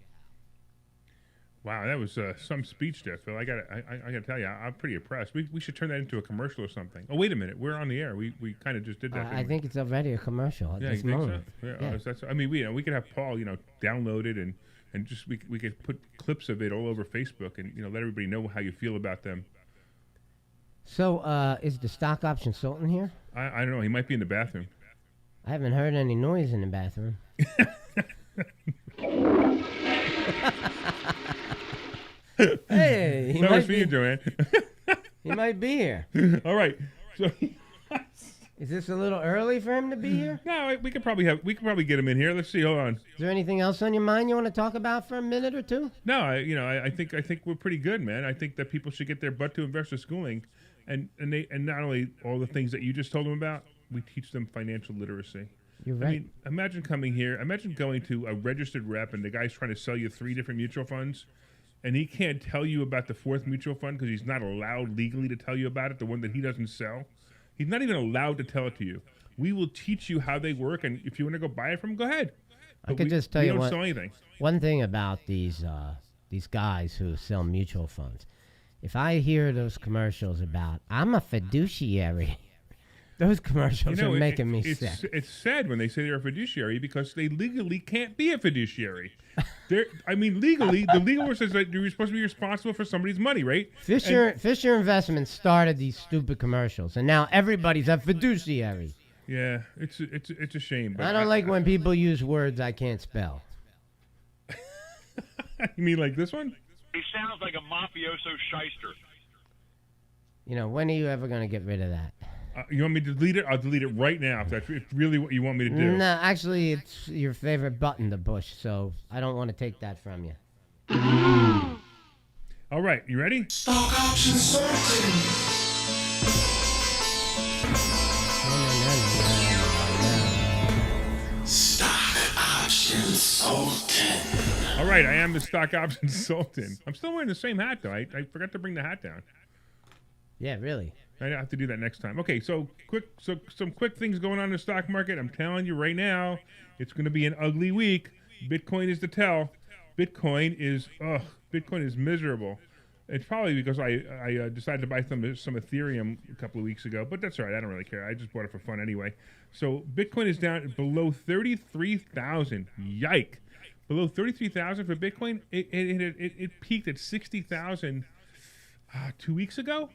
Wow, that was some speech there, Phil. I got to tell you, I'm pretty impressed. We should turn that into a commercial or something. Oh, wait a minute, we're on the air. We kind of just did that. I think it's already a commercial at this moment. So? Yeah. I mean, we could have Paul, download it and just we could put clips of it all over Facebook and let everybody know how you feel about them. So, is the stock option Sultan here? I don't know. He might be in the bathroom. I haven't heard any noise in the bathroom. Hey, he That might was for you, Joanne. He might be here. All right. So Is this a little early for him to be here? no, we could probably get him in here. Let's see. Hold on. Is there anything else on your mind you want to talk about for a minute or two? No, I think we're pretty good, man. I think that people should get their butt to investor schooling, and not only all the things that you just told them about, we teach them financial literacy. You're right. I mean, imagine coming here. Imagine going to a registered rep and the guy's trying to sell you 3 different mutual funds, and he can't tell you about the fourth mutual fund because he's not allowed legally to tell you about it, the one that he doesn't sell. He's not even allowed to tell it to you. We will teach you how they work, and if you want to go buy it from him, go ahead. I could just tell we you don't what. sell anything. One thing about these guys who sell mutual funds, if I hear those commercials about I'm a fiduciary, those commercials are making me sick. It's sad when they say they're a fiduciary because they legally can't be a fiduciary. Legally, the legal word says that you're supposed to be responsible for somebody's money, right? Fisher Investments started these stupid commercials, and now everybody's a fiduciary. Yeah, it's a shame. But I don't like when people use words I can't spell. You mean like this one? He sounds like a mafioso shyster. When are you ever going to get rid of that? You want me to delete it? I'll delete it right now if that's really what you want me to do. No, actually, it's your favorite button to push, so I don't want to take that from you. All right, you ready? Stock option sorting. Stock option sultan. All right, I am the stock option sultan. I'm still wearing the same hat though. I forgot to bring the hat down. Yeah, really. I have to do that next time. Okay, so some quick things going on in the stock market. I'm telling you right now, it's going to be an ugly week. Bitcoin is the tell. Bitcoin is miserable. It's probably because I decided to buy some Ethereum a couple of weeks ago, but that's all right. I don't really care. I just bought it for fun anyway. So Bitcoin is down below 33,000. Yike! Below 33,000 for Bitcoin. It peaked at 60,000 2 weeks ago.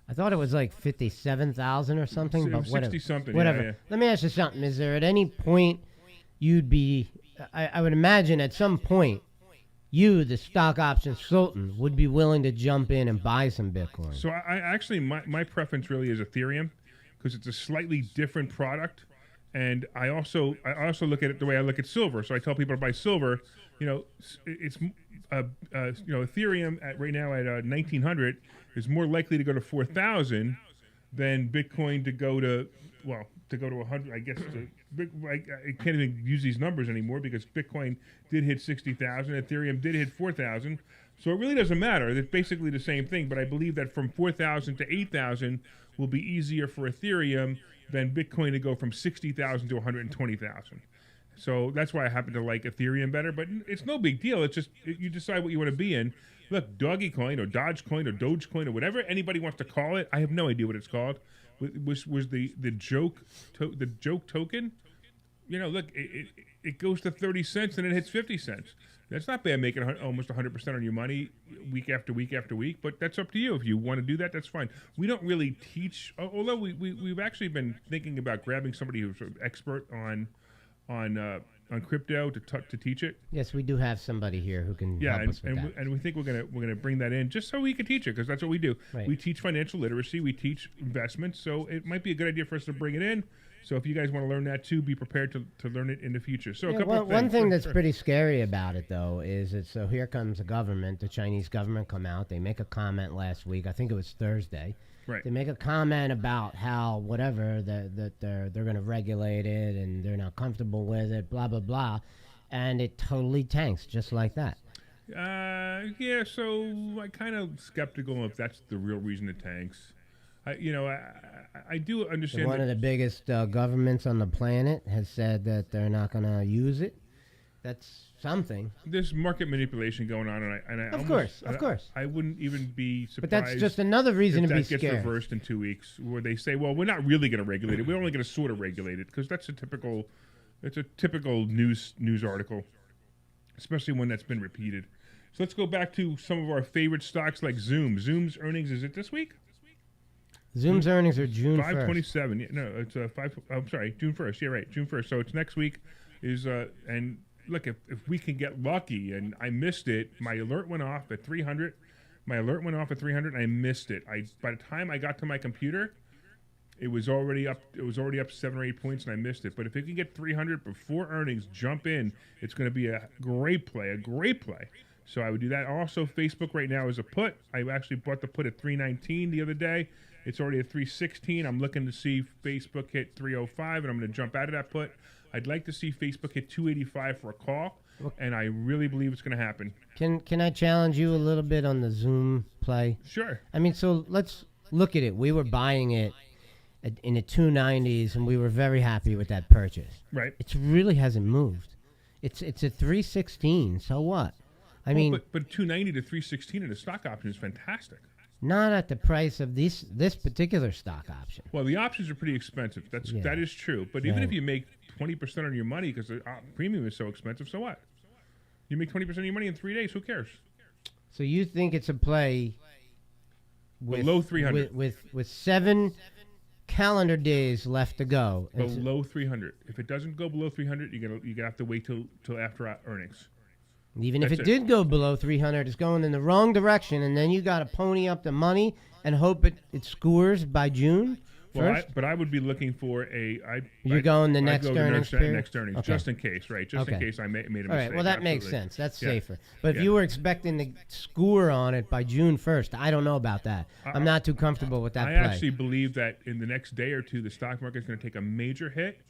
I thought it was like 57,000 or something, but whatever. 60-something, Whatever. yeah. Let me ask you something. Is there at any point you'd be, I would imagine at some point, you, the stock option sultan, would be willing to jump in and buy some Bitcoin. So I actually, my preference really is Ethereum because it's a slightly different product. And I also look at it the way I look at silver. So I tell people to buy silver. It's Ethereum right now at 1,900 is more likely to go to 4,000 than Bitcoin to go to 100. I guess I can't even use these numbers anymore because Bitcoin did hit 60,000, Ethereum did hit 4,000. So it really doesn't matter. It's basically the same thing. But I believe that from 4,000 to 8,000 will be easier for Ethereum than Bitcoin to go from 60,000 to 120,000. So that's why I happen to like Ethereum better. But it's no big deal. It's just you decide what you want to be in. Look, Dogecoin or Dogecoin or Dogecoin or whatever anybody wants to call it. I have no idea what it's called. Was the joke token? Look, it goes to 30 cents and it hits 50 cents. That's not bad, making almost 100% on your money week after week after week. But that's up to you. If you want to do that, that's fine. We don't really teach, although we've actually been thinking about grabbing somebody who's an expert on crypto to teach it. Yes, we do have somebody here who can help us with that. And we think we're gonna bring that in just so we can teach it because that's what we do. Right. We teach financial literacy, we teach investments, so it might be a good idea for us to bring it in. So if you guys want to learn that too, be prepared to learn it in the future. So one thing that's pretty scary about it though is that so here comes the government, the Chinese government come out. They make a comment last week. I think it was Thursday. Right. They make a comment about how whatever that they're going to regulate it and they're not comfortable with it, blah blah blah, and it totally tanks just like that. Yeah. So I'm kind of skeptical if that's the real reason it tanks. I do understand. One of the biggest governments on the planet has said that they're not going to use it. That's something. There's market manipulation going on, and I Of course. I wouldn't even be surprised. But that's just another reason to be if scared. that gets reversed in 2 weeks, where they say, "Well, we're not really going to regulate it. We're only going to sort of regulate it," because that's a typical news article, especially one that's been repeated. So let's go back to some of our favorite stocks like Zoom. Zoom's earnings, is it this week? Zoom's earnings are June 1st. 5/27. Yeah, no, it's I'm sorry, June 1st. Yeah, right, June 1st. So it's next week. And look, if we can get lucky, and I missed it, my alert went off at 300. My alert went off at 300, and I missed it. By the time I got to my computer, it was already up. It was already up 7 or 8 points, and I missed it. But if it can get 300 before earnings, jump in. It's going to be a great play. So I would do that. Also, Facebook right now is a put. I actually bought the put at 319 the other day. It's already at 316. I'm looking to see Facebook hit 305, and I'm going to jump out of that put. I'd like to see Facebook hit 285 for a call. and I really believe it's going to happen. Can I challenge you a little bit on the Zoom play? Sure. I mean, so let's look at it. We were buying it in the 290s, and we were very happy with that purchase. Right. It really hasn't moved. It's a 316. So what? I mean, but 290 to 316 in a stock option is fantastic. not at the price of this particular stock option. Well, the options are pretty expensive. That is true. But even if you make 20% on your money because the premium is so expensive, so what? You make 20% of your money in 3 days. Who cares? So you think it's a play Below 300. with 7 calendar days left to go. Below 300. If it doesn't go below 300, you're gonna have to wait till after earnings. Even if That's it did go below 300, it's going in the wrong direction, and then you got to pony up the money and hope it scores by June. Well, First? but I would be looking for You're going the next earnings period? Next earnings, Okay. just in case, right? Just in case I made a mistake. All right, well, that makes Absolutely. sense. That's Yeah. safer. But if Yeah. you were expecting to score on it by June 1st, I don't know about that. I'm not too comfortable with that I play. actually believe that in the next day or two, the stock market is going to take a major hit,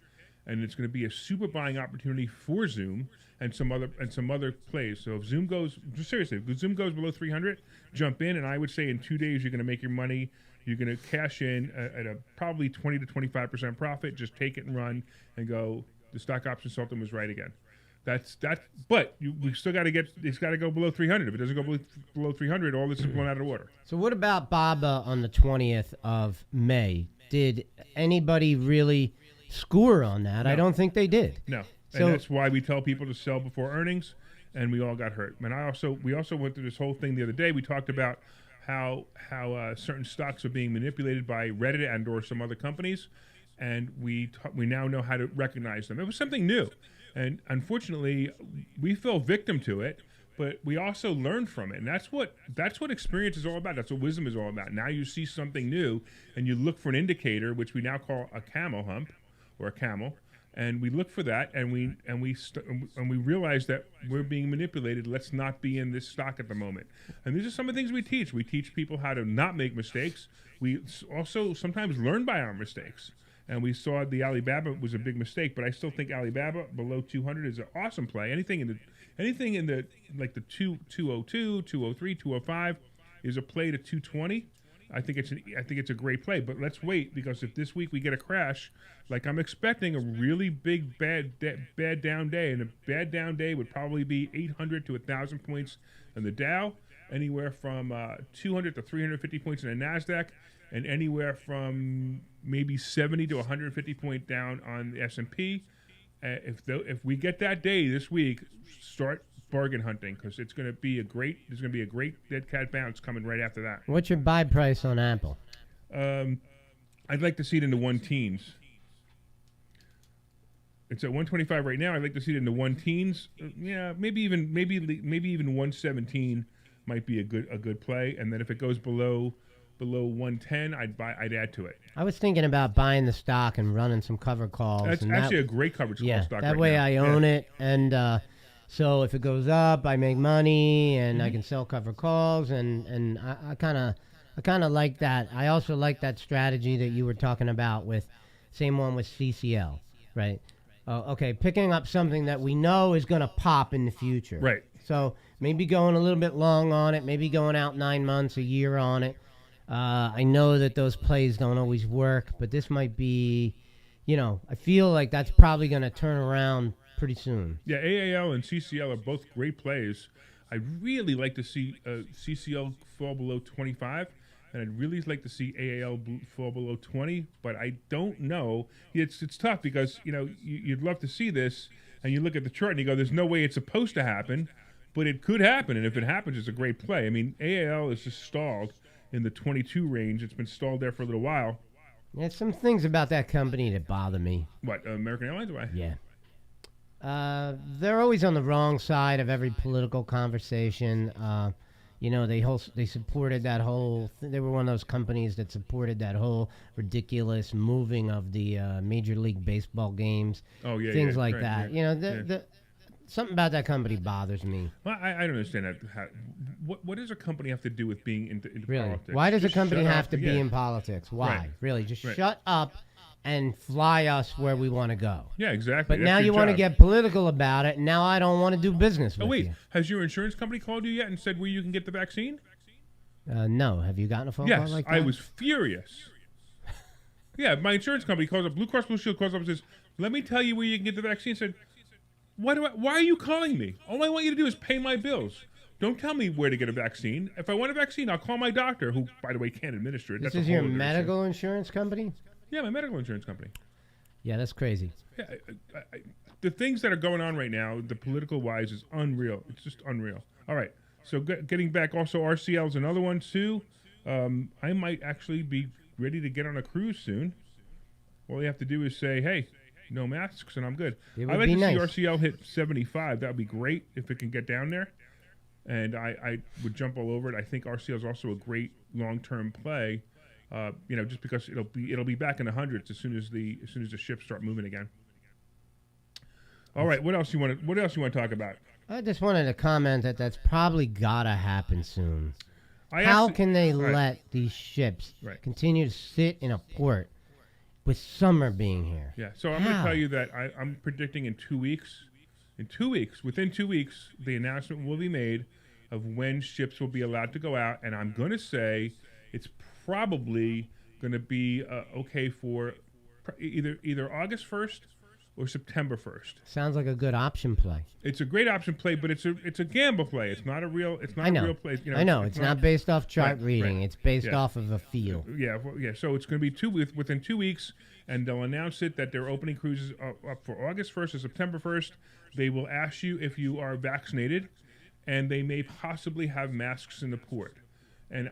and it's going to be a super buying opportunity for Zoom and some other plays. So if Zoom goes, seriously, if Zoom goes below 300, jump in, and I would say in 2 days you're going to make your money. You're going to cash in at a probably 20 to 25% profit. Just take it and run and go. The stock option sultan was right again. That's that. But we still got to get. It's got to go below 300. If it doesn't go below 300, all this is blown out of the water. So what about BABA on the 20th of May? Did anybody really score on that? I don't think they did. No, So- and that's why we tell people to sell before earnings, and we all got hurt. And we also went through this whole thing the other day. We talked about how certain stocks are being manipulated by Reddit and or some other companies, and we now know how to recognize them. It was something new, and unfortunately, we fell victim to it. But we also learned from it, and that's what experience is all about. That's what wisdom is all about. Now you see something new, and you look for an indicator, which we now call a camel hump, or a camel, and we look for that, and we realize that we're being manipulated. Let's not be in this stock at the moment. And these are some of the things we teach. We teach people how to not make mistakes. We also sometimes learn by our mistakes. And we saw the Alibaba was a big mistake, but I still think Alibaba below 200 is an awesome play. Anything in the like the 202, 203, 205 is a play to 220. I think it's a great play, but let's wait, because if this week we get a crash, like I'm expecting a really big bad down day, and a bad down day would probably be 800 to 1,000 points in the Dow, anywhere from 200 to 350 points in the Nasdaq, and anywhere from maybe 70 to 150 point down on the S&P. If we get that day this week, start bargain hunting, because there's going to be a great dead cat bounce coming right after that. What's your buy price on Apple? I'd like to see it in the 1-teens. It's at 125 right now. I'd like to see it in the 1-teens. Yeah, maybe even 117 might be a good play. And then if it goes below 110, I'd add to it. I was thinking about buying the stock and running some cover calls. That's actually a great coverage call stock. That right way now. I own it, and so if it goes up, I make money, and I can sell cover calls, and I kind of like that. I also like that strategy that you were talking about with, same one with CCL, right? Okay, picking up something that we know is going to pop in the future. Right. So maybe going a little bit long on it, maybe going out 9 months, a year on it. I know that those plays don't always work, but this might be, I feel like that's probably going to turn around pretty soon. Yeah, AAL and CCL are both great plays. I'd really like to see CCL fall below 25, and I'd really like to see AAL fall below 20, but I don't know. It's tough, because you'd love to see this, and you look at the chart and you go, there's no way it's supposed to happen, but it could happen, and if it happens, it's a great play. I mean, AAL is just stalled in the 22 range. It's been stalled there for a little while. There's some things about that company that bother me. What, American Airlines? Why? Yeah. They're always on the wrong side of every political conversation. They supported that whole. They were one of those companies that supported that whole ridiculous moving of the Major League Baseball games. Oh yeah, things yeah, like right, that. yeah. Something about that company bothers me. Well, I don't understand that. What does a company have to do with being into Really? politics? Why does a Just company shut have up. to be Yeah. in politics? Why? Right. Really? Just Right. shut up and fly us where we want to go. Yeah, exactly. But That's now your you want to job. get political about it, and now I don't want to do business with Oh, wait. you. Has your insurance company called you yet and said where you can get the vaccine? No. Have you gotten a phone call Yes, like that? I was furious. Yeah, my insurance company calls up, Blue Cross Blue Shield calls up and says, let me tell you where you can get the vaccine. I said, why are you calling me? All I want you to do is pay my bills. Don't tell me where to get a vaccine. If I want a vaccine, I'll call my doctor, who, by the way, can't administer it. This That's is a your whole other issue. medical insurance company? Yeah, my medical insurance company. Yeah, that's crazy. Yeah, the things that are going on right now, the political wise, is unreal. It's just unreal. All right, so getting back, also RCL is another one too. I might actually be ready to get on a cruise soon. All you have to do is say, "Hey, no masks," and I'm good. It would I'd like be to nice. see RCL hit 75. That would be great if it can get down there. And I would jump all over it. I think RCL is also a great long-term play. Just because it'll be back in the hundreds as soon as the ships start moving again. All right, what else you want to talk about? I just wanted to comment that that's probably gotta happen soon. I How actually- can they all right. let these ships Right. continue to sit in a port with summer being here? Yeah, so I'm going to How? tell you that I'm predicting within 2 weeks, the announcement will be made of when ships will be allowed to go out, and I'm going to say it's probably going to be okay for either August 1st or September 1st. Sounds like a good option play. It's a great option play, but it's a gamble play. It's not a real. It's not I a know. real play. I know. It's not based off chart Right, reading. right. It's based Yeah. off of a feel. Yeah, yeah. So it's going to be within 2 weeks, and they'll announce it that they're opening cruises up for August 1st or September 1st. They will ask you if you are vaccinated, and they may possibly have masks in the port. And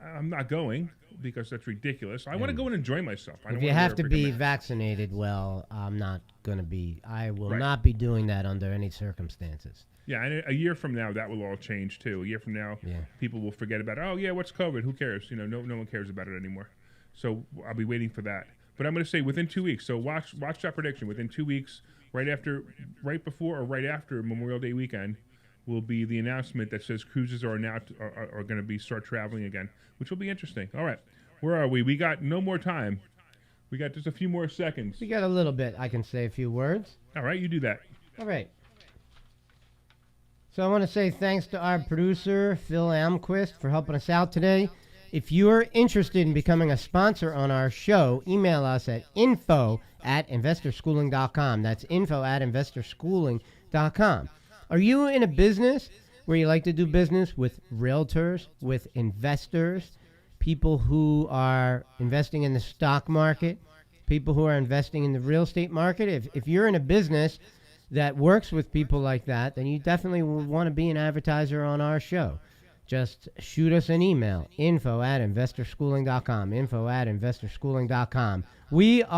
I'm not going because that's ridiculous. I want to go and enjoy myself. I don't If you wanna have wear to a freaking be mask. vaccinated, well, I'm not going to be. I will Right. not be doing that under any circumstances. Yeah, and a year from now, that will all change too. A year from now, Yeah. people will forget about it. Oh yeah, what's COVID? Who cares? No one cares about it anymore. So I'll be waiting for that. But I'm going to say within 2 weeks. So watch that prediction. Within 2 weeks, right before or right after Memorial Day weekend, will be the announcement that says cruises are now are going to start traveling again, which will be interesting. All right, where are we? We got no more time. We got just a few more seconds. We got a little bit. I can say a few words. All right, you do that. All right. So I want to say thanks to our producer, Phil Almquist, for helping us out today. If you're interested in becoming a sponsor on our show, email us at info@investorschooling.com. That's info@investorschooling.com. Are you in a business where you like to do business with realtors, with investors, people who are investing in the stock market, people who are investing in the real estate market? If you're in a business that works with people like that, then you definitely will want to be an advertiser on our show. Just shoot us an email, info@investorschooling.com, info@investorschooling.com. We are